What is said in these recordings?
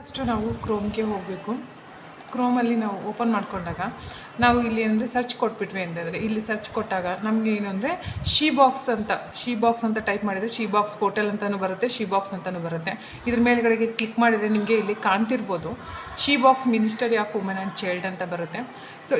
First ನಾವು ಕ್ರೋಮ್ಗೆ ಹೋಗಬೇಕು. ಕ್ರೋಮಲ್ಲಿ ನಾವು ಓಪನ್ ಮಾಡಿಕೊಂಡಾಗ ನಾವು ಇಲ್ಲಿ ಅಂದರೆ ಸರ್ಚ್ ಕೊಟ್ಬಿಟ್ವಿ ಅಂತಂದರೆ ಇಲ್ಲಿ ಸರ್ಚ್ ಕೊಟ್ಟಾಗ ನಮಗೆ ಏನು ಅಂದರೆ ಶೀ ಬಾಕ್ಸ್ ಅಂತ ಟೈಪ್ ಮಾಡಿದರೆ ಶೀ ಬಾಕ್ಸ್ ಪೋರ್ಟಲ್ ಅಂತಲೂ ಬರುತ್ತೆ, ಶೀ ಬಾಕ್ಸ್ ಅಂತಲೂ ಬರುತ್ತೆ. ಇದ್ರ ಮೇಲ್ಗಡೆಗೆ ಕ್ಲಿಕ್ ಮಾಡಿದರೆ ನಿಮಗೆ ಇಲ್ಲಿ ಕಾಣ್ತಿರ್ಬೋದು she box ministry of women and child ಅಂತ ಬರುತ್ತೆ. ಸೊ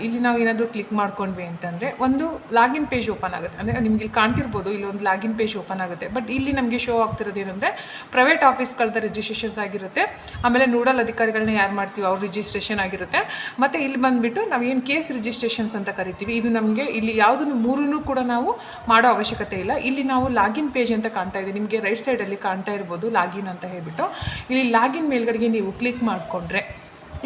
ಇಲ್ಲಿ ನಾವು ಏನಾದರೂ ಕ್ಲಿಕ್ ಮಾಡ್ಕೊಂಡ್ವಿ ಅಂತಂದರೆ ಒಂದು ಲಾಗಿನ್ ಪೇಜ್ ಓಪನ್ ಆಗುತ್ತೆ. ಅಂದರೆ ನಿಮ್ಗೆ ಇಲ್ಲಿ ಕಾಣ್ತಿರ್ಬೋದು ಇಲ್ಲಿ ಒಂದು ಲಾಗಿನ್ ಪೇಜ್ ಓಪನ್ ಆಗುತ್ತೆ. ಬಟ್ ಇಲ್ಲಿ ನಮಗೆ ಶೋ ಆಗ್ತಿರೋದು ಏನಂದರೆ ಪ್ರೈವೇಟ್ ಆಫೀಸ್ಗಳದ್ದು ರಿಜಿಸ್ಟ್ರೇಷನ್ಸ್ ಆಗಿರುತ್ತೆ, ಆಮೇಲೆ ನೋಡಲ್ ಅಧಿಕಾರಿಗಳನ್ನ ಯಾರು ಮಾಡ್ತೀವಿ ಅವ್ರ ರಿಜಿಸ್ಟ್ರೇಷನ್ ಆಗಿರುತ್ತೆ. ಮತ್ತು ಇಲ್ಲಿ ಬಂದುಬಿಟ್ಟು ನಾವು ಏನು ಕೇಸ್ ರಿಜಿಸ್ಟ್ರೇಷನ್ಸ್ ಅಂತ ಕರಿತೀವಿ, ಇದು ನಮಗೆ ಇಲ್ಲಿ ಯಾವುದನ್ನು ಮೂರೂ ಕೂಡ ನಾವು ಮಾಡೋ ಅವಶ್ಯಕತೆ ಇಲ್ಲ. ಇಲ್ಲಿ ನಾವು ಲಾಗಿನ್ ಪೇಜ್ ಅಂತ ಕಾಣ್ತಾ ಇದೆ, ನಿಮಗೆ ರೈಟ್ ಸೈಡಲ್ಲಿ ಕಾಣ್ತಾ ಇರ್ಬೋದು ಲಾಗಿನ್ ಅಂತ ಹೇಳ್ಬಿಟ್ಟು. ಇಲ್ಲಿ ಲಾಗಿನ್ ಮೇಲ್ಗಡೆಗೆ ನೀವು ಕ್ಲಿಕ್ ಮಾಡಿಕೊಂಡ್ರೆ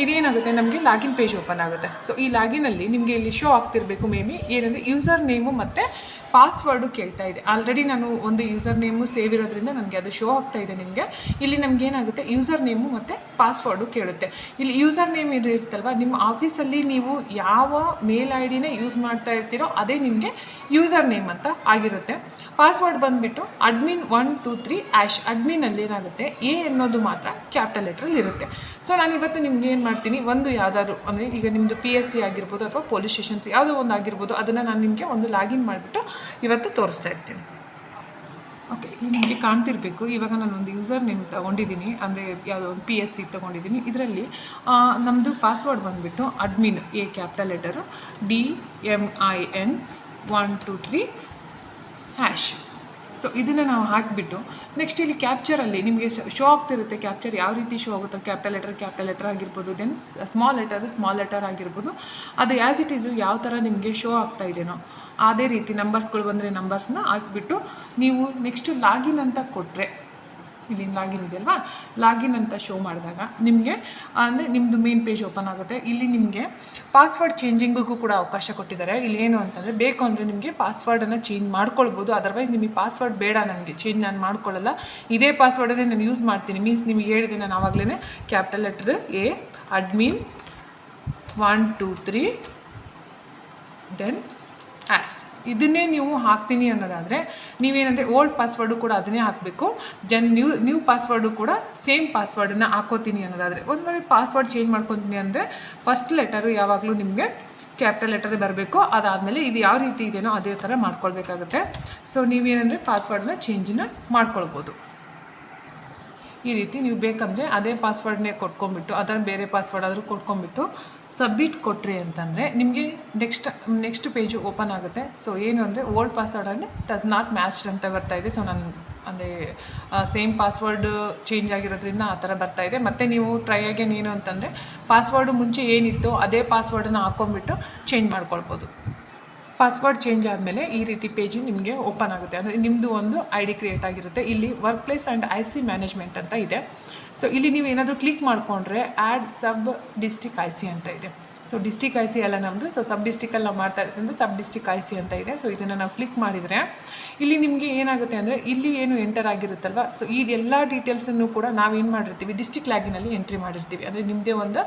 ಇದೇನಾಗುತ್ತೆ ನಮಗೆ ಲಾಗಿನ್ ಪೇಜ್ ಓಪನ್ ಆಗುತ್ತೆ. ಸೊ ಈ ಲಾಗಿನಲ್ಲಿ ನಿಮಗೆ ಇಲ್ಲಿ ಶೋ ಆಗ್ತಿರಬೇಕು ಮೇ ಬಿ ಏನಂದರೆ ಯೂಸರ್ ನೇಮು ಮತ್ತು ಪಾಸ್ವರ್ಡು ಕೇಳ್ತಾ ಇದೆ. ಆಲ್ರೆಡಿ ನಾನು ಒಂದು ಯೂಸರ್ ನೇಮು ಸೇವ್ ಇರೋದ್ರಿಂದ ನನಗೆ ಅದು ಶೋ ಆಗ್ತಾ ಇದೆ. ನಿಮಗೆ ಇಲ್ಲಿ ನಮ್ಗೆ ಏನಾಗುತ್ತೆ ಯೂಸರ್ ನೇಮು ಮತ್ತು ಪಾಸ್ವರ್ಡು ಕೇಳುತ್ತೆ. ಇಲ್ಲಿ ಯೂಸರ್ ನೇಮ್ ಇರುತ್ತಲ್ವ, ನಿಮ್ಮ ಆಫೀಸಲ್ಲಿ ನೀವು ಯಾವ ಮೇಲ್ ಐ ಡಿನೇ ಯೂಸ್ ಮಾಡ್ತಾ ಇರ್ತೀರೋ ಅದೇ ನಿಮಗೆ ಯೂಸರ್ ನೇಮ್ ಅಂತ ಆಗಿರುತ್ತೆ. ಪಾಸ್ವರ್ಡ್ ಬಂದುಬಿಟ್ಟು admin 123 # ಅಡ್ಮಿನಲ್ಲಿ ಏನಾಗುತ್ತೆ ಎ ಅನ್ನೋದು ಮಾತ್ರ ಕ್ಯಾಪಿಟಲ್ ಲೆಟ್ರಲ್ಲಿ ಇರುತ್ತೆ. ಸೊ ನಾನು ಇವತ್ತು ನಿಮ್ಗೆ ಏನು ಮಾಡ್ತೀನಿ, ಒಂದು ಯಾವುದಾದ್ರು ಅಂದರೆ ಈಗ ನಿಮ್ಮದು PSC ಆಗಿರ್ಬೋದು ಅಥವಾ ಪೊಲೀಸ್ ಸ್ಟೇಷನ್ಸ್ ಯಾವುದೋ ಒಂದು ಆಗಿರ್ಬೋದು, ಅದನ್ನು ನಾನು ನಿಮಗೆ ಒಂದು ಲಾಗಿನ್ ಮಾಡಿಬಿಟ್ಟು ಇವತ್ತು ತೋರಿಸ್ತಾ ಇರ್ತೀನಿ. ಓಕೆ, ಇಲ್ಲಿ ನಿಮಗೆ ಕಾಣ್ತಿರ್ಬೇಕು. ಇವಾಗ ನಾನು ಒಂದು ಯೂಸರ್ ನೇಮ್ ತೊಗೊಂಡಿದ್ದೀನಿ, ಅಂದರೆ ಯಾವುದೋ ಒಂದು PSC ತೊಗೊಂಡಿದ್ದೀನಿ. ಇದರಲ್ಲಿ ನಮ್ಮದು ಪಾಸ್ವರ್ಡ್ ಬಂದುಬಿಟ್ಟು admin A capital letter DMIN 123 #. So ಇದನ್ನು ನಾವು ಹಾಕಿಬಿಟ್ಟು ನೆಕ್ಸ್ಟ್ ಇಲ್ಲಿ ಕ್ಯಾಪ್ಚರಲ್ಲಿ ನಿಮಗೆ ಶೋ ಆಗ್ತಿರುತ್ತೆ. ಕ್ಯಾಪ್ಚರ್ ಯಾವ ರೀತಿ ಶೋ ಆಗುತ್ತೋ ಕ್ಯಾಪಿಟಲ್ ಲೆಟರ್ ಆಗಿರ್ಬೋದು, ದೆನ್ ಸ್ಮಾಲ್ ಲೆಟರ್ ಆಗಿರ್ಬೋದು, ಅದು ಆ್ಯಸ್ ಇಟ್ ಈಸು ಯಾವ ಥರ ನಿಮಗೆ ಶೋ ಆಗ್ತಾ ಇದೆಯೋ ಅದೇ ರೀತಿ ನಂಬರ್ಸ್ಗಳು ಬಂದರೆ ನಂಬರ್ಸ್ನ ಹಾಕಿಬಿಟ್ಟು ನೀವು ನೆಕ್ಸ್ಟು ಲಾಗಿನ್ ಅಂತ ಕೊಟ್ಟರೆ, ಇಲ್ಲಿ ಲಾಗಿನ್ ಇದೆಯಲ್ವಾ, ಲಾಗಿನ್ ಅಂತ ಶೋ ಮಾಡಿದಾಗ ನಿಮಗೆ ಅಂದರೆ ನಿಮ್ಮದು ಮೇನ್ ಪೇಜ್ ಓಪನ್ ಆಗುತ್ತೆ. ಇಲ್ಲಿ ನಿಮಗೆ ಪಾಸ್ವರ್ಡ್ ಚೇಂಜಿಂಗಿಗೂ ಕೂಡ ಅವಕಾಶ ಕೊಟ್ಟಿದ್ದಾರೆ. ಇಲ್ಲಿ ಏನು ಅಂತಂದರೆ ಬೇಕು ಅಂದರೆ ನಿಮಗೆ ಪಾಸ್ವರ್ಡನ್ನು ಚೇಂಜ್ ಮಾಡ್ಕೊಳ್ಬೋದು. ಅದರ್ವೈಸ್ ನಿಮಗೆ ಪಾಸ್ವರ್ಡ್ ಬೇಡ, ನನಗೆ ಚೇಂಜ್ ನಾನು ಮಾಡ್ಕೊಳ್ಳಲ್ಲ, ಇದೇ ಪಾಸ್ವರ್ಡನ್ನೇ ನಾನು ಯೂಸ್ ಮಾಡ್ತೀನಿ. ಮೀನ್ಸ್ ನಿಮಗೆ ಹೇಳಿದೆ ನಾನು ಆವಾಗಲೇ capital letter A admin 123 then #. ಇದನ್ನೇ ನೀವು ಹಾಕ್ತೀನಿ ಅನ್ನೋದಾದರೆ ನೀವೇನಂದರೆ ಓಲ್ಡ್ ಪಾಸ್ವರ್ಡು ಕೂಡ ಅದನ್ನೇ ಹಾಕಬೇಕು. ನ್ಯೂ ಪಾಸ್ವರ್ಡು ಕೂಡ ಸೇಮ್ ಪಾಸ್ವರ್ಡನ್ನು ಹಾಕೋತೀನಿ ಅನ್ನೋದಾದರೆ. ಒಂದು ವೇಳೆ ಪಾಸ್ವರ್ಡ್ ಚೇಂಜ್ ಮಾಡ್ಕೊತೀನಿ ಅಂದರೆ ಫಸ್ಟ್ ಲೆಟರು ಯಾವಾಗಲೂ ನಿಮಗೆ ಕ್ಯಾಪಿಟಲ್ ಲೆಟರೇ ಬರಬೇಕು. ಅದಾದಮೇಲೆ ಇದು ಯಾವ ರೀತಿ ಇದೆಯೋ ಅದೇ ಥರ ಮಾಡ್ಕೊಳ್ಬೇಕಾಗುತ್ತೆ. ಸೊ ನೀವೇನಂದರೆ ಪಾಸ್ವರ್ಡನ್ನ ಚೇಂಜನ್ನ ಮಾಡ್ಕೊಳ್ಬೋದು. ಈ ರೀತಿ ನೀವು ಬೇಕಂದರೆ ಅದೇ ಪಾಸ್ವರ್ಡ್ನೇ ಕೊಟ್ಕೊಂಡ್ಬಿಟ್ಟು ಅದರ ಬೇರೆ ಪಾಸ್ವರ್ಡ್ ಆದರೂ ಕೊಟ್ಕೊಂಡ್ಬಿಟ್ಟು ಸಬ್ಮಿಟ್ ಕೊಟ್ರಿ ಅಂತಂದರೆ ನಿಮಗೆ ನೆಕ್ಸ್ಟ್ ಪೇಜು ಓಪನ್ ಆಗುತ್ತೆ. ಸೊ ಏನು ಅಂದರೆ ಓಲ್ಡ್ ಪಾಸ್ವರ್ಡಲ್ಲಿ ಡಸ್ ನಾಟ್ ಮ್ಯಾಚ್ಡ್ ಅಂತ ಬರ್ತಾಯಿದೆ. ಸೊ ನಾನು ಅಂದರೆ ಸೇಮ್ ಪಾಸ್ವರ್ಡ್ ಚೇಂಜ್ ಆಗಿರೋದ್ರಿಂದ ಆ ಥರ ಬರ್ತಾಯಿದೆ. ಮತ್ತು ನೀವು ಟ್ರೈ ಅಗೇನ್ ಏನು ಅಂತಂದರೆ ಪಾಸ್ವರ್ಡು ಮುಂಚೆ ಏನಿತ್ತು ಅದೇ ಪಾಸ್ವರ್ಡನ್ನು ಹಾಕ್ಕೊಂಡ್ಬಿಟ್ಟು ಚೇಂಜ್ ಮಾಡ್ಕೊಳ್ಬೋದು. ಪಾಸ್ವರ್ಡ್ ಚೇಂಜ್ ಆದಮೇಲೆ ಈ ರೀತಿ ಪೇಜು ನಿಮಗೆ ಓಪನ್ ಆಗುತ್ತೆ. ಅಂದರೆ ನಿಮ್ಮದು ಒಂದು ID ಕ್ರಿಯೇಟ್ ಆಗಿರುತ್ತೆ. ಇಲ್ಲಿ work place and IC management ಅಂತ ಇದೆ. ಸೊ ಇಲ್ಲಿ ನೀವು ಏನಾದರೂ ಕ್ಲಿಕ್ ಮಾಡಿಕೊಂಡ್ರೆ ಆ್ಯಡ್ ಸಬ್ ಡಿಸ್ಟಿಕ್ IC ಅಂತ ಇದೆ. ಸೊ ಡಿಸ್ಟಿಕ್ IC ಅಲ್ಲ ನಮ್ಮದು, ಸೊ ಸಬ್ ಡಿಸ್ಟಿಕಲ್ಲಿ ನಾವು ಮಾಡ್ತಾ ಇರ್ತೀವಿ, ಸಬ್ ಡಿಸ್ಟಿಕ್ IC ಅಂತ ಇದೆ. ಸೊ ಇದನ್ನು ನಾವು ಕ್ಲಿಕ್ ಮಾಡಿದರೆ ಇಲ್ಲಿ ನಿಮಗೆ ಏನಾಗುತ್ತೆ ಅಂದರೆ ಇಲ್ಲಿ ಏನು ಎಂಟರ್ ಆಗಿರುತ್ತಲ್ವ, ಸೊ ಈ ಎಲ್ಲ ಡೀಟೇಲ್ಸನ್ನು ಕೂಡ ನಾವೇನು ಮಾಡಿರ್ತೀವಿ ಡಿಸ್ಟಿಕ್ ಲಾಗಿನಲ್ಲಿ ಎಂಟ್ರಿ ಮಾಡಿರ್ತೀವಿ. ಅಂದರೆ ನಿಮ್ಮದೇ ಒಂದು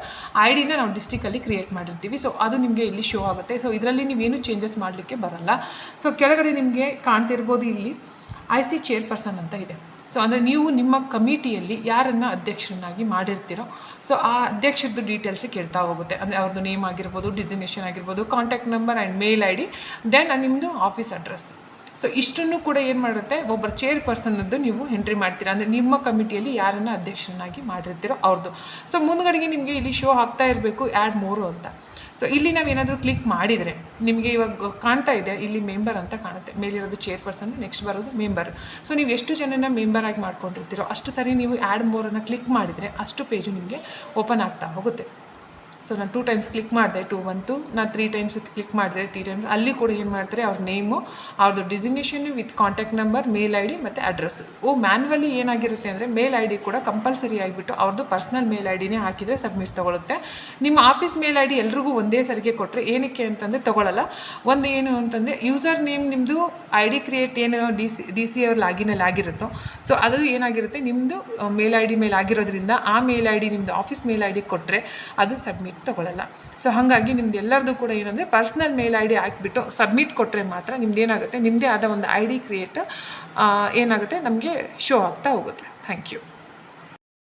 ID ನಾವು ಡಿಸ್ಟಿಕಲ್ಲಿ ಕ್ರಿಯೇಟ್ ಮಾಡಿರ್ತೀವಿ. ಸೊ ಅದು ನಿಮಗೆ ಇಲ್ಲಿ ಶೋ ಆಗುತ್ತೆ. ಸೊ ಇದರಲ್ಲಿ ನೀವೇನು ಚೇಂಜಸ್ ಮಾಡಲಿಕ್ಕೆ ಬರಲ್ಲ. ಸೊ ಕೆಳಗಡೆ ನಿಮಗೆ ಕಾಣ್ತಿರ್ಬೋದು ಇಲ್ಲಿ IC ಚೇರ್ಪರ್ಸನ್ ಅಂತ ಇದೆ. ಸೊ ಅಂದರೆ ನೀವು ನಿಮ್ಮ ಕಮಿಟಿಯಲ್ಲಿ ಯಾರನ್ನು ಅಧ್ಯಕ್ಷರನ್ನಾಗಿ ಮಾಡಿರ್ತೀರೋ ಸೊ ಆ ಅಧ್ಯಕ್ಷರದ್ದು ಡೀಟೇಲ್ಸ್ ಕೇಳ್ತಾ ಹೋಗುತ್ತೆ. ಅಂದರೆ ಅವ್ರದ್ದು ನೇಮ್ ಆಗಿರ್ಬೋದು, ಡಿಸಿಗ್ನೇಷನ್ ಆಗಿರ್ಬೋದು, contact number and mail ID, then ನಿಮ್ಮದು ಆಫೀಸ್ ಅಡ್ರೆಸ್. ಸೊ ಇಷ್ಟನ್ನು ಕೂಡ ಏನು ಮಾಡುತ್ತೆ ಒಬ್ಬರು ಚೇರ್ಪರ್ಸನ್ನದ್ದು ನೀವು ಎಂಟ್ರಿ ಮಾಡ್ತೀರಾ. ಅಂದರೆ ನಿಮ್ಮ ಕಮಿಟಿಯಲ್ಲಿ ಯಾರನ್ನು ಅಧ್ಯಕ್ಷರನ್ನಾಗಿ ಮಾಡಿರ್ತೀರೋ ಅವ್ರದ್ದು. ಸೊ ಮುಂದ್ಗಡೆಗೆ ನಿಮಗೆ ಇಲ್ಲಿ ಶೋ ಆಗ್ತಾ ಇರಬೇಕು ಆ್ಯಡ್ ಮೋರು ಅಂತ. ಸೊ ಇಲ್ಲಿ ನಾವು ಏನಾದರೂ ಕ್ಲಿಕ್ ಮಾಡಿದರೆ ನಿಮಗೆ ಇವಾಗ ಕಾಣ್ತಾ ಇದೆ ಇಲ್ಲಿ ಮೆಂಬರ್ ಅಂತ ಕಾಣುತ್ತೆ. ಮೇಲಿರೋದು ಚೇರ್ಪರ್ಸನ್, ನೆಕ್ಸ್ಟ್ ಬರೋದು ಮೆಂಬರ್. ಸೊ ನೀವು ಎಷ್ಟು ಜನನ ಮೆಂಬರ್ ಆಗಿ ಮಾಡ್ಕೊಂಡಿರ್ತೀರೋ ಅಷ್ಟು ಸರಿ ನೀವು ಆ್ಯಡ್ ಮೋರನ್ನು ಕ್ಲಿಕ್ ಮಾಡಿದರೆ ಅಷ್ಟು ಪೇಜು ನಿಮಗೆ ಓಪನ್ ಆಗ್ತಾ ಹೋಗುತ್ತೆ. ಸೊ ನಾನು 2 ಟೈಮ್ಸ್ ಕ್ಲಿಕ್ ಮಾಡಿದೆ, 2 ಬಂತು. ನಾನು 3 ಟೈಮ್ಸ್ ಕ್ಲಿಕ್ ಮಾಡಿದೆ, 3 ಟೈಮ್ಸ್. ಅಲ್ಲಿ ಕೂಡ ಏನು ಮಾಡ್ತಾರೆ ಅವ್ರ ನೇಮು, ಅವ್ರದ್ದು designation with contact number, mail ID ಮತ್ತು ಅಡ್ರೆಸ್. ಮ್ಯಾನ್ಯುವಲಿ ಏನಾಗಿರುತ್ತೆ ಅಂದರೆ ಮೇಲ್ ID ಕೂಡ ಕಂಪಲ್ಸರಿ ಆಗಿಬಿಟ್ಟು ಅವ್ರದ್ದು ಪರ್ಸ್ನಲ್ ಮೇಲ್ IDನೇ ಹಾಕಿದರೆ ಸಬ್ಮಿಟ್ ತೊಗೊಳುತ್ತೆ. ನಿಮ್ಮ ಆಫೀಸ್ ಮೇಲ್ ID ಎಲ್ರಿಗೂ ಒಂದೇ ಸರಿಗೆ ಕೊಟ್ಟರೆ ಏನಕ್ಕೆ ಅಂತಂದರೆ ತೊಗೊಳ್ಳಲ್ಲ. ಒಂದು ಏನು ಅಂತಂದರೆ ಯೂಸರ್ ನೇಮ್ ನಿಮ್ಮದು ID ಕ್ರಿಯೇಟ್ ಏನು DC ಅವ್ರ ಲಾಗಿನಲ್ಲಿ ಆಗಿರುತ್ತೋ ಸೊ ಅದು ಏನಾಗಿರುತ್ತೆ ನಿಮ್ಮದು ಮೇಲ್ ID ಮೇಲೆ ಆಗಿರೋದ್ರಿಂದ ಆ ಮೇಲ್ ID ನಿಮ್ಮದು ಆಫೀಸ್ ಮೇಲ್ ID ಕೊಟ್ಟರೆ ಅದು ಸಬ್ಮಿಟ್ ತೊಗೊಳ್ಳಲ್ಲ. ಸೊ ಹಾಗಾಗಿ ನಿಮ್ದು ಎಲ್ಲರದು ಕೂಡ ಏನಂದರೆ ಪರ್ಸ್ನಲ್ ಮೇಲ್ ID ಹಾಕಿಬಿಟ್ಟು ಸಬ್ಮಿಟ್ ಕೊಟ್ಟರೆ ಮಾತ್ರ ನಿಮ್ದು ಏನಾಗುತ್ತೆ ನಿಮ್ಮದೇ ಆದ ಒಂದು ID ಕ್ರಿಯೇಟ್ ಏನಾಗುತ್ತೆ ನಮಗೆ ಶೋ ಆಗ್ತಾ ಹೋಗುತ್ತೆ. Thank you.